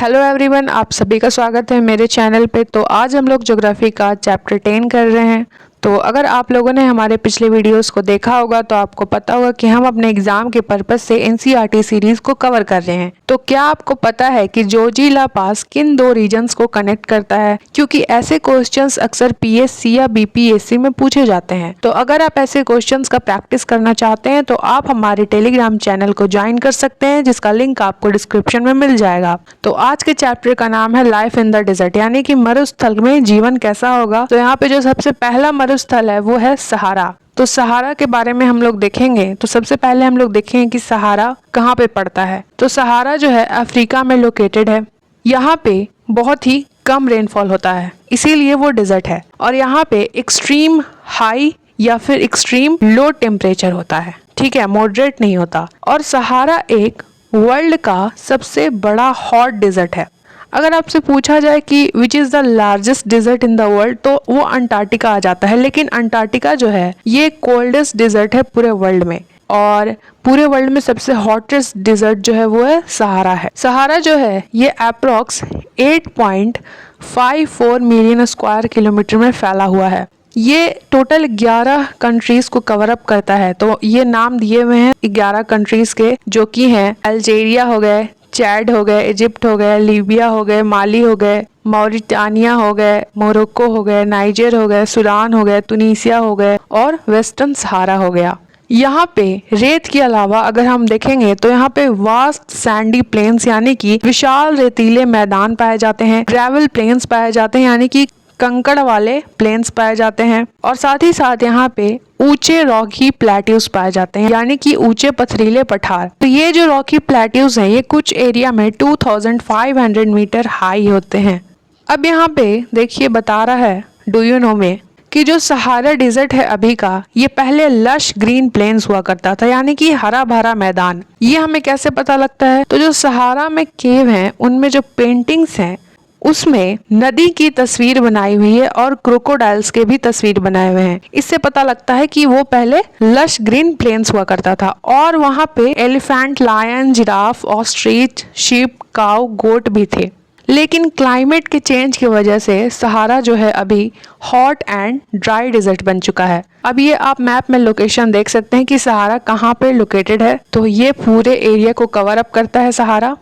Hello everyone, आप सभी का स्वागत है मेरे चैनल पे। तो आज हम लोग ज्योग्राफी का चैप्टर 10 कर रहे हैं। तो अगर आप लोगों ने हमारे पिछले वीडियोस को देखा होगा तो आपको पता होगा कि हम अपने एग्जाम के पर्पस से एनसीईआरटी सीरीज को कवर कर रहे हैं। तो क्या आपको पता है कि जोजिला पास किन दो रीजन्स को कनेक्ट करता है? क्योंकि ऐसे क्वेश्चंस अक्सर पीएससी या बीपीएससी में पूछे जाते हैं। तो अगर आप ऐसे क्वेश्चंस का प्रैक्टिस करना चाहते हैं तो आप हमारे टेलीग्राम चैनल को ज्वाइन कर सकते हैं, जिसका लिंक आपको डिस्क्रिप्शन में मिल जाएगा। तो आज के चैप्टर का नाम है लाइफ इन द डेजर्ट, यानी कि मरुस्थल में जीवन कैसा होगा। तो यहाँ पे जो सबसे पहला मरुस्थल है वो है सहारा। तो सहारा के बारे में हम लोग देखेंगे। तो सबसे पहले हम लोग देखेंगे कि सहारा कहाँ पे पड़ता है। तो सहारा जो है अफ्रीका में लोकेटेड है। यहाँ पे बहुत ही कम रेनफॉल होता है, इसीलिए वो डेजर्ट है। और यहाँ पे एक्सट्रीम हाई या फिर एक्सट्रीम लो टेम्परेचर होता है, ठीक है, मॉडरेट नहीं होता। और सहारा एक वर्ल्ड का सबसे बड़ा हॉट डेजर्ट है। अगर आपसे पूछा जाए कि which is the largest desert in the world, तो वो अंटार्कटिका आ जाता है। लेकिन अंटार्कटिका जो है ये कोल्डेस्ट डेजर्ट है पूरे वर्ल्ड में, और पूरे वर्ल्ड में सबसे हॉटेस्ट डेजर्ट जो है वो है सहारा है। सहारा जो है ये अप्रॉक्स 8.54 मिलियन स्क्वायर किलोमीटर में फैला हुआ है। ये टोटल 11 कंट्रीज को कवर अप करता है। तो ये नाम दिए हुए हैं 11 कंट्रीज के, जो कि हैं अल्जीरिया हो गए, चैड हो गए, इजिप्ट हो गए, लीबिया हो गए, माली हो गए, मॉरिटानिया हो गए, मोरक्को हो गए, नाइजर हो गए, सूडान हो गए, तुनीसिया हो गए और वेस्टर्न सहारा हो गया। यहाँ पे रेत के अलावा अगर हम देखेंगे तो यहाँ पे वास्ट सैंडी प्लेन्स यानी कि विशाल रेतीले मैदान पाए जाते हैं। ग्रेवल प्लेन्स पाए जाते हैं यानी कि कंकड़ वाले प्लेन्स पाए जाते हैं। और साथ ही साथ यहाँ पे ऊंचे रॉकी प्लेट्यूज पाए जाते हैं, यानी कि ऊंचे पथरीले पठार। तो ये जो रॉकी प्लेट्यूज हैं ये कुछ एरिया में 2500 मीटर हाई होते हैं। अब यहाँ पे देखिए बता रहा है डू यू नो में कि जो सहारा डेजर्ट है अभी का, ये पहले लश ग्रीन प्लेन्स हुआ करता था, यानी कि हरा भरा मैदान। ये हमें कैसे पता लगता है? तो जो सहारा में केव हैं उनमें जो पेंटिंग्स हैं उसमें नदी की तस्वीर बनाई हुई है और क्रोकोडाइल्स के भी तस्वीर बनाए हुए हैं। इससे पता लगता है कि वो पहले लश ग्रीन प्लेन्स हुआ करता था। और वहाँ पे elephant, lion, giraffe, ostrich, sheep, cow, goat भी थे। लेकिन क्लाइमेट के चेंज की वजह से सहारा जो है अभी हॉट एंड ड्राई डेजर्ट बन चुका है। अब ये आप मैप में लोकेशन देख सकते हैं कि सहारा कहाँ पे लोकेटेड है। तो ये पूरे एरिया को कवर अप करता है सहारा।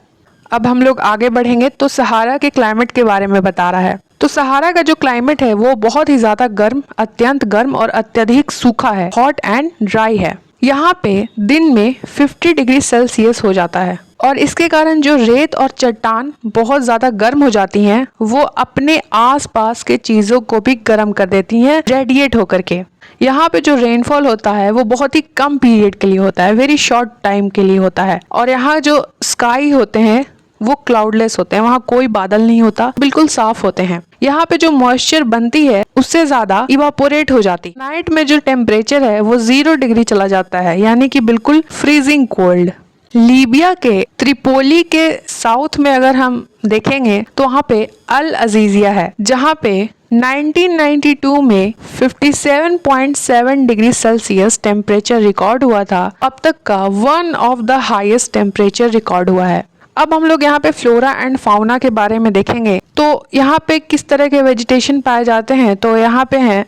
अब हम लोग आगे बढ़ेंगे तो सहारा के क्लाइमेट के बारे में बता रहा है। तो सहारा का जो क्लाइमेट है वो बहुत ही ज्यादा गर्म, अत्यंत गर्म और अत्यधिक सूखा है, हॉट एंड ड्राई है। यहाँ पे दिन में 50 डिग्री सेल्सियस हो जाता है। और इसके कारण जो रेत और चट्टान बहुत ज्यादा गर्म हो जाती हैं, वो अपने आसपास के चीजों को भी गर्म कर देती हैं रेडिएट होकर के। यहाँ पे जो रेनफॉल होता है वो बहुत ही कम पीरियड के लिए होता है, वेरी शॉर्ट टाइम के लिए होता है। और यहाँ जो स्काई होते हैं वो क्लाउडलेस होते हैं, वहाँ कोई बादल नहीं होता, बिल्कुल साफ होते हैं। यहाँ पे जो मॉइस्चर बनती है उससे ज्यादा इवापोरेट हो जाती। नाइट में जो टेम्परेचर है वो 0 डिग्री चला जाता है, यानी कि बिल्कुल फ्रीजिंग कोल्ड। लीबिया के त्रिपोली के साउथ में अगर हम देखेंगे तो वहाँ पे अल अजीजिया है, जहाँ पे 1992 में 57.7 डिग्री सेल्सियस टेम्परेचर रिकॉर्ड हुआ था। अब तक का one of the highest temperature record हुआ है। अब हम लोग यहाँ पे फ्लोरा एंड फाउना के बारे में देखेंगे। तो यहाँ पे किस तरह के वेजिटेशन पाए जाते हैं? तो यहाँ पे हैं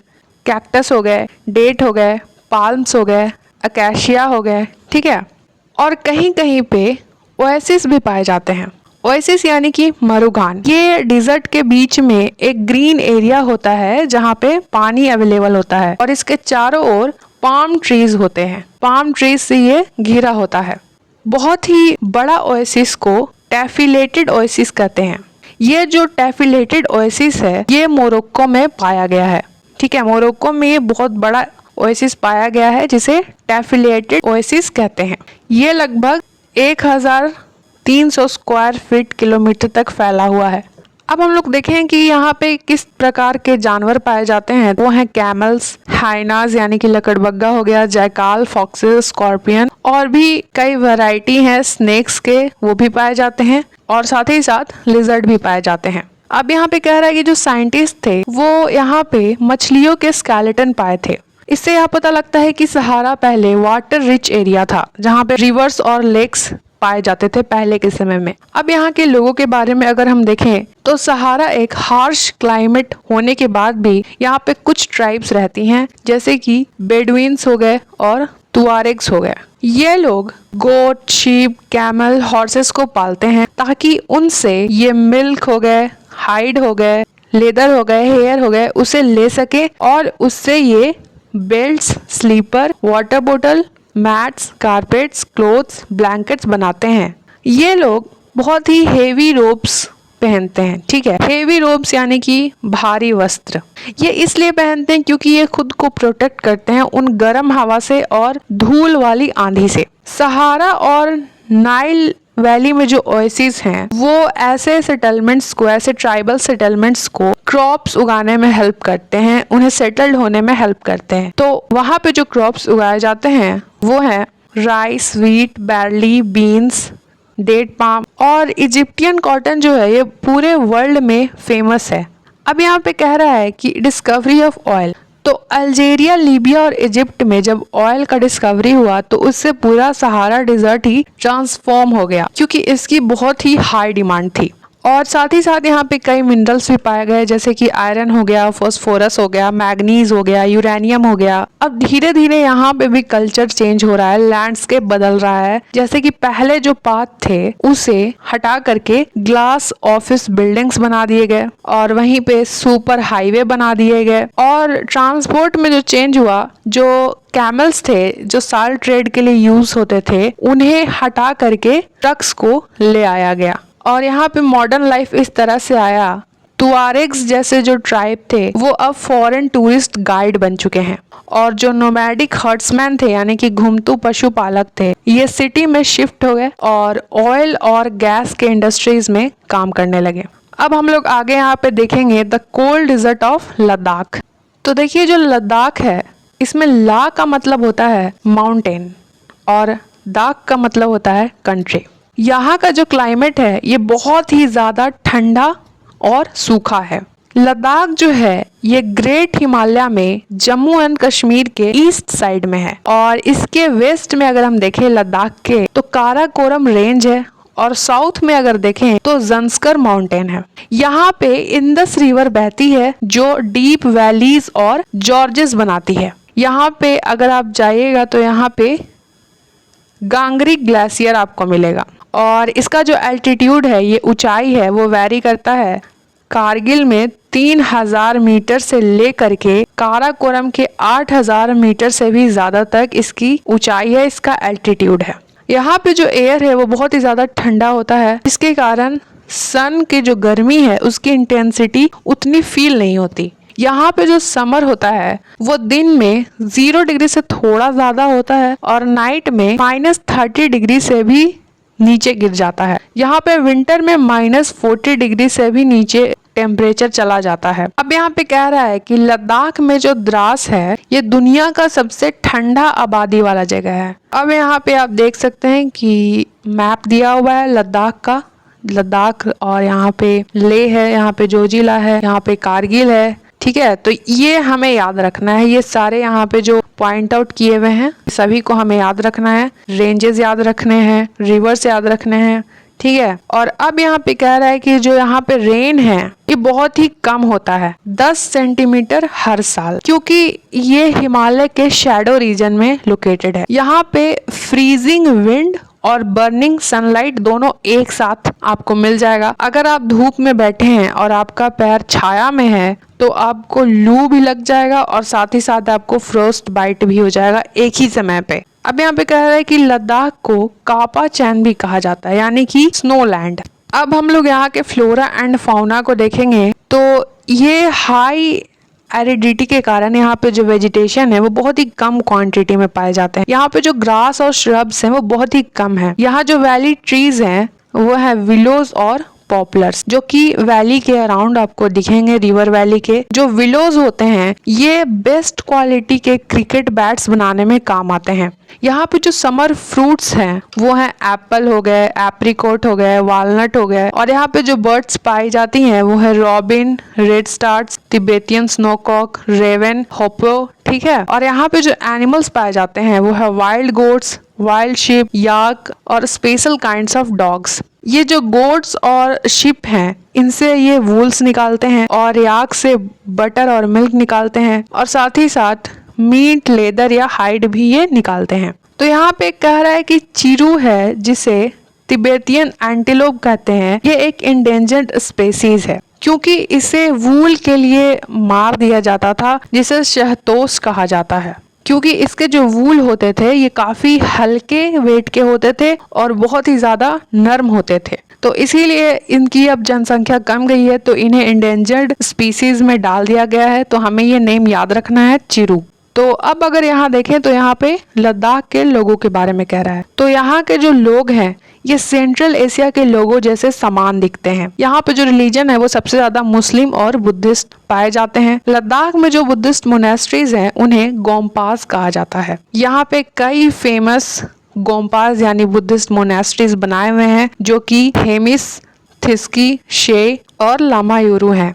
कैक्टस हो गए, डेट हो गए, पाल्म्स हो गए, अकेशिया हो गए, ठीक है। और कहीं कहीं पे ओएसिस भी पाए जाते हैं। ओएसिस यानी कि मरुघान। ये डिजर्ट के बीच में एक ग्रीन एरिया होता है जहाँ पे पानी अवेलेबल होता है, और इसके चारों ओर पाम ट्रीज होते हैं। पाम ट्रीज से ये घिरा होता है। बहुत ही बड़ा ओएसिस को टैफिलेटेड ओएसिस कहते हैं। ये जो टैफिलेटेड ओएसिस है ये मोरक्को में पाया गया है, ठीक है। मोरक्को में ये बहुत बड़ा ओएसिस पाया गया है जिसे टैफिलेटेड ओएसिस कहते हैं। ये लगभग 1300 स्क्वायर फीट किलोमीटर तक फैला हुआ है। अब हम लोग देखें कि यहाँ पे किस प्रकार के जानवर पाए जाते हैं। वो हैं कैमल्स, हाइनाज यानी कि लकड़बग्गा हो गया, जैकाल, फॉक्सेस, स्कॉर्पियन, और भी कई वैरायटी हैं स्नेक्स के, वो भी पाए जाते हैं। और साथ ही साथ लिजर्ड भी पाए जाते हैं। अब यहाँ पे कह रहा है कि जो साइंटिस्ट थे वो यहाँ पे मछलियों के स्केलेटन पाए थे। इससे यह पता लगता है कि सहारा पहले वाटर रिच एरिया था, जहाँ पे रिवर्स और लेक्स पाए जाते थे पहले के समय में। अब यहाँ के लोगों के बारे में अगर हम देखें तो सहारा एक हार्श क्लाइमेट होने के बाद भी यहाँ पे कुछ ट्राइब्स रहती हैं, जैसे कि बेडुइन्स हो गए और तुआरेग्स हो गए। ये लोग गोट, शीप, कैमल, हॉर्सेस को पालते हैं ताकि उनसे ये मिल्क हो गए, हाइड हो गए, लेदर हो गए, हेयर हो गए, उसे ले सके और उससे ये बेल्ट्स, स्लीपर, वाटर बोतल, मैट्स, कारपेट्स, क्लोथ्स, ब्लैंकेट्स बनाते हैं। ये लोग बहुत ही हेवी रोब्स पहनते हैं, ठीक है। हेवी रोब्स यानी कि भारी वस्त्र। ये इसलिए पहनते हैं क्योंकि ये खुद को प्रोटेक्ट करते हैं उन गर्म हवा से और धूल वाली आंधी से। सहारा और नाइल वैली में जो ओएसिस हैं वो ऐसे सेटलमेंट्स को, ऐसे ट्राइबल सेटलमेंट्स को क्रॉप्स उगाने में हेल्प करते हैं, उन्हें सेटल्ड होने में हेल्प करते हैं। तो वहाँ पे जो क्रॉप्स उगाए जाते हैं वो है rice, wheat, barley, beans, date palm और इजिप्टियन कॉटन जो है ये पूरे वर्ल्ड में फेमस है। अब यहाँ पे कह रहा है कि डिस्कवरी ऑफ ऑयल, तो अल्जीरिया, लीबिया और इजिप्ट में जब ऑयल का डिस्कवरी हुआ तो उससे पूरा सहारा डिजर्ट ही ट्रांसफॉर्म हो गया क्योंकि इसकी बहुत ही हाई डिमांड थी। और साथ ही साथ यहाँ पे कई मिनरल्स भी पाए गए, जैसे कि आयरन हो गया, फास्फोरस हो गया, मैग्नीज हो गया, यूरेनियम हो गया। अब धीरे धीरे यहाँ पे भी कल्चर चेंज हो रहा है, लैंडस्केप बदल रहा है। जैसे कि पहले जो पाथ थे उसे हटा करके ग्लास ऑफिस बिल्डिंग्स बना दिए गए और वहीं पे सुपर हाईवे बना दिए गए। और ट्रांसपोर्ट में जो चेंज हुआ, जो कैमल्स थे जो साल ट्रेड के लिए यूज होते थे उन्हें हटा करके ट्रक्स को ले आया गया और यहाँ पे मॉडर्न लाइफ इस तरह से आया। तुआरेग्स जैसे जो ट्राइब थे वो अब फॉरेन टूरिस्ट गाइड बन चुके हैं और जो नोमैडिक हर्ट्समैन थे यानी कि घुमतू पशुपालक थे ये सिटी में शिफ्ट हो गए और ऑयल और गैस के इंडस्ट्रीज में काम करने लगे। अब हम लोग आगे यहाँ पे देखेंगे the cold desert of Ladakh. तो देखिए जो लद्दाख है इसमें ला का मतलब होता है माउंटेन और दाख का मतलब होता है कंट्री। यहाँ का जो क्लाइमेट है ये बहुत ही ज़्यादा ठंडा और सूखा है। लद्दाख जो है ये ग्रेट हिमालय में जम्मू एंड कश्मीर के ईस्ट साइड में है और इसके वेस्ट में अगर हम देखें लद्दाख के तो काराकोरम रेंज है और साउथ में अगर देखें तो जंस्कर माउंटेन है। यहाँ पे इंदस रिवर बहती है जो डीप वैलीज और जॉर्जेस बनाती है। यहाँ पे अगर आप जाइएगा तो यहाँ पे गांगरी ग्लेशियर आपको मिलेगा और इसका जो एल्टीट्यूड है, ये ऊंचाई है, वो वैरी करता है। कारगिल में 3000 मीटर से लेकर के काराकोरम के 8000 मीटर से भी ज़्यादा तक इसकी ऊंचाई है, इसका एल्टीट्यूड है। यहाँ पे जो एयर है वो बहुत ही ज़्यादा ठंडा होता है, इसके कारण सन की जो गर्मी है उसकी इंटेंसिटी उतनी फील नहीं होती। यहाँ पे जो समर होता है वो दिन में 0 डिग्री से थोड़ा ज़्यादा होता है और नाइट में -30 डिग्री से भी नीचे गिर जाता है। यहाँ पे विंटर में -40 डिग्री से भी नीचे टेम्परेचर चला जाता है। अब यहाँ पे कह रहा है कि लद्दाख में जो द्रास है ये दुनिया का सबसे ठंडा आबादी वाला जगह है। अब यहाँ पे आप देख सकते हैं कि मैप दिया हुआ है लद्दाख का, लद्दाख और यहाँ पे लेह है, यहाँ पे जोजिला है, यहाँ पे कारगिल है, ठीक है। तो ये हमें याद रखना है, ये सारे यहाँ पे जो पॉइंट आउट किए हुए हैं सभी को हमें याद रखना है। रेंजेस याद रखने हैं, रिवर्स याद रखने हैं, ठीक है। और अब यहाँ पे कह रहा है कि जो यहाँ पे रेन है ये बहुत ही कम होता है, 10 सेंटीमीटर हर साल, क्योंकि ये हिमालय के शैडो रीजन में लोकेटेड है। यहाँ पे फ्रीजिंग विंड और बर्निंग सनलाइट दोनों एक साथ आपको मिल जाएगा। अगर आप धूप में बैठे हैं और आपका पैर छाया में है तो आपको लू भी लग जाएगा और साथ ही साथ आपको फ्रोस्ट बाइट भी हो जाएगा एक ही समय पे। अब यहाँ पे कह रहा है कि लद्दाख को कापा चैन भी कहा जाता है यानी कि स्नो लैंड। अब हम लोग यहाँ के फ्लोरा एंड फाउना को देखेंगे तो ये हाई एरिडिटी के कारण यहाँ पे जो वेजिटेशन है वो बहुत ही कम क्वांटिटी में पाए जाते हैं। यहाँ पे जो ग्रास और श्रब्स हैं वो बहुत ही कम है। यहाँ जो वैली ट्रीज हैं वो है विलोज और पॉपुलर्स, जो कि वैली के अराउंड आपको दिखेंगे। रिवर वैली के जो विलोज होते हैं ये बेस्ट क्वालिटी के क्रिकेट बैट्स बनाने में काम आते हैं। यहाँ पे जो समर फ्रूट्स हैं वो है एप्पल हो गए, एप्रिकॉट हो गए, वालनट हो गए। और यहाँ पे जो बर्ड्स पाई जाती हैं वो है robin, redstarts, Tibetan snowcock, raven, hoopoe, ठीक है। और यहाँ पे जो एनिमल्स पाए जाते हैं वो है वाइल्ड गोट्स, वाइल्ड शीप, याक और स्पेशल काइंड्स ऑफ डॉग्स। ये जो गोट्स और शिप हैं, इनसे ये वूल्स निकालते हैं और याक से बटर और मिल्क निकालते हैं और साथ ही साथ मीट, लेदर या हाइड भी ये निकालते हैं। तो यहाँ पे कह रहा है कि चिरू है, जिसे तिब्बतियन एंटीलोप कहते हैं, ये एक इंडेंजर्ड स्पेसीज है क्योंकि इसे वूल के लिए मार दिया जाता था, जिसे शहतोश कहा जाता है। क्योंकि इसके जो वूल होते थे ये काफी हल्के वेट के होते थे और बहुत ही ज्यादा नर्म होते थे, तो इसीलिए इनकी अब जनसंख्या कम गई है, तो इन्हें इंडेंजर्ड स्पीसीज में डाल दिया गया है। तो हमें ये नेम याद रखना है, चिरू। तो अब अगर यहाँ देखें तो यहाँ पे लद्दाख के लोगों के बारे में कह रहा है। तो यहाँ के जो लोग हैं ये सेंट्रल एशिया के लोगों जैसे समान दिखते हैं। यहाँ पे जो रिलीजन है वो सबसे ज्यादा मुस्लिम और बुद्धिस्ट पाए जाते हैं। लद्दाख में जो बुद्धिस्ट मोनेस्ट्रीज हैं उन्हें गोम्पास कहा जाता है। यहाँ पे कई फेमस गोम्पास यानी बुद्धिस्ट मोनेस्ट्रीज बनाए हुए हैं, जो कि हेमिस, थिस्की, शे और लामायूरू हैं।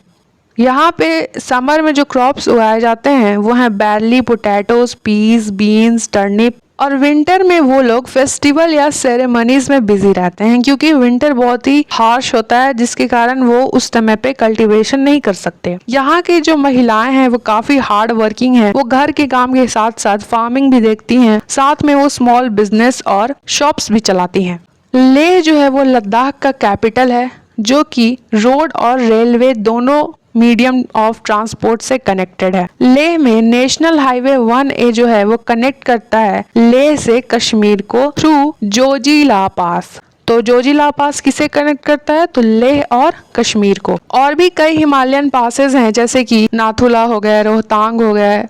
यहाँ पे समर में जो क्रॉप्स उगाए जाते हैं वो हैं barley, potatoes, peas, beans, turnip. और विंटर में वो लोग फेस्टिवल या सेरेमनीज में बिजी रहते हैं क्योंकि विंटर बहुत ही हार्श होता है, जिसके कारण वो उस समय पे कल्टीवेशन नहीं कर सकते। यहाँ की जो महिलाएं हैं वो काफी हार्ड वर्किंग हैं। वो घर के काम के साथ साथ फार्मिंग भी देखती हैं, साथ में वो स्मॉल बिजनेस और शॉप्स भी चलाती हैं। लेह जो है वो लद्दाख का कैपिटल है, जो कि रोड और रेलवे दोनों मीडियम ऑफ ट्रांसपोर्ट से कनेक्टेड है। लेह में नेशनल हाईवे 1A जो है वो कनेक्ट करता है लेह से कश्मीर को थ्रू जोजिला पास। तो जोजिला पास किसे कनेक्ट करता है? तो लेह और कश्मीर को। और भी कई हिमालयन पासेस हैं, जैसे कि नाथुला हो गए, रोहतांग हो गए,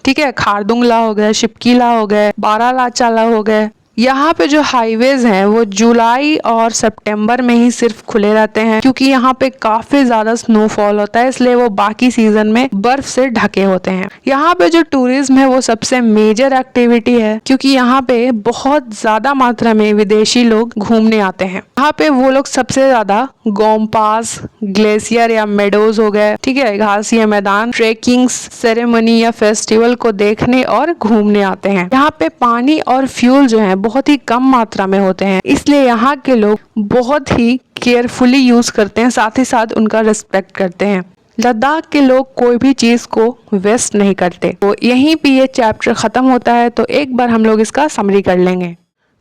ठीक है, खारदुंगला हो गए, शिपकीला हो गए, बारालाचाला हो गए। यहाँ पे जो हाईवेज हैं वो जुलाई और सितंबर में ही सिर्फ खुले रहते हैं क्योंकि यहाँ पे काफी ज्यादा स्नोफॉल होता है, इसलिए वो बाकी सीजन में बर्फ से ढके होते हैं। यहाँ पे जो टूरिज्म है वो सबसे मेजर एक्टिविटी है क्योंकि यहाँ पे बहुत ज्यादा मात्रा में विदेशी लोग घूमने आते हैं। यहाँ पे वो लोग सबसे ज्यादा गोम्पास, ग्लेशियर या मेडोज हो गए, ठीक है, घासीय मैदान, ट्रेकिंग्स, सेरेमनी या फेस्टिवल को देखने और घूमने आते हैं। यहाँ पे पानी और फ्यूल जो है बहुत ही कम मात्रा में होते हैं, इसलिए यहाँ के लोग बहुत ही केयरफुली यूज करते हैं, साथ ही साथ उनका रिस्पेक्ट करते हैं। लद्दाख के लोग कोई भी चीज को वेस्ट नहीं करते। तो यहीं पे ये चैप्टर खत्म होता है। तो एक बार हम लोग इसका समरी कर लेंगे।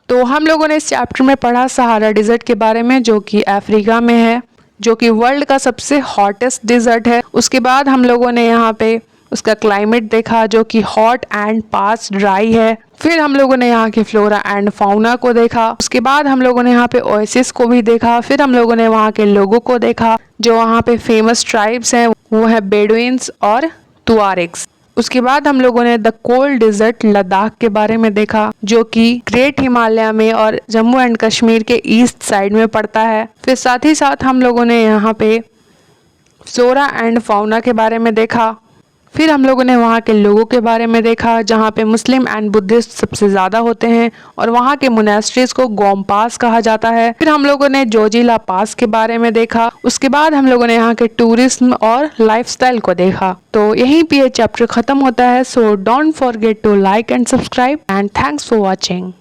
तो हम लोगों ने इस चैप्टर में पढ़ा सहारा डिजर्ट के बारे में, जो कि अफ्रीका में है, जो कि वर्ल्ड का सबसे हॉटेस्ट डिजर्ट है। उसके बाद हम लोगों ने यहाँ पे उसका क्लाइमेट देखा, जो कि हॉट एंड पास ड्राई है। फिर हम लोगों ने यहाँ की फ्लोरा एंड फाउना को देखा। उसके बाद हम लोगों ने यहाँ पे ओएसिस को भी देखा। फिर हम लोगों ने वहाँ के लोगों को देखा, जो वहाँ पे फेमस ट्राइब्स हैं, वो है बेडुइन्स और तुआरेग्स। उसके बाद हम लोगों ने द कोल्ड डिजर्ट लद्दाख के बारे में देखा, जो कि ग्रेट हिमालय में और जम्मू एंड कश्मीर के ईस्ट साइड में पड़ता है। फिर साथ ही साथ हम लोगों ने यहाँ पे फ्लोरा एंड फाउना के बारे में देखा। फिर हम लोगों ने वहाँ के लोगों के बारे में देखा, जहाँ पे मुस्लिम एंड बुद्धिस्ट सबसे ज़्यादा होते हैं और वहाँ के मोनेस्ट्रीज को गोम्पास कहा जाता है। फिर हम लोगों ने जोजिला पास के बारे में देखा। उसके बाद हम लोगों ने यहाँ के टूरिज्म और लाइफस्टाइल को देखा। तो यहीं पे ये चैप्टर खत्म होता है। So don't forget to like and subscribe and thanks for watching.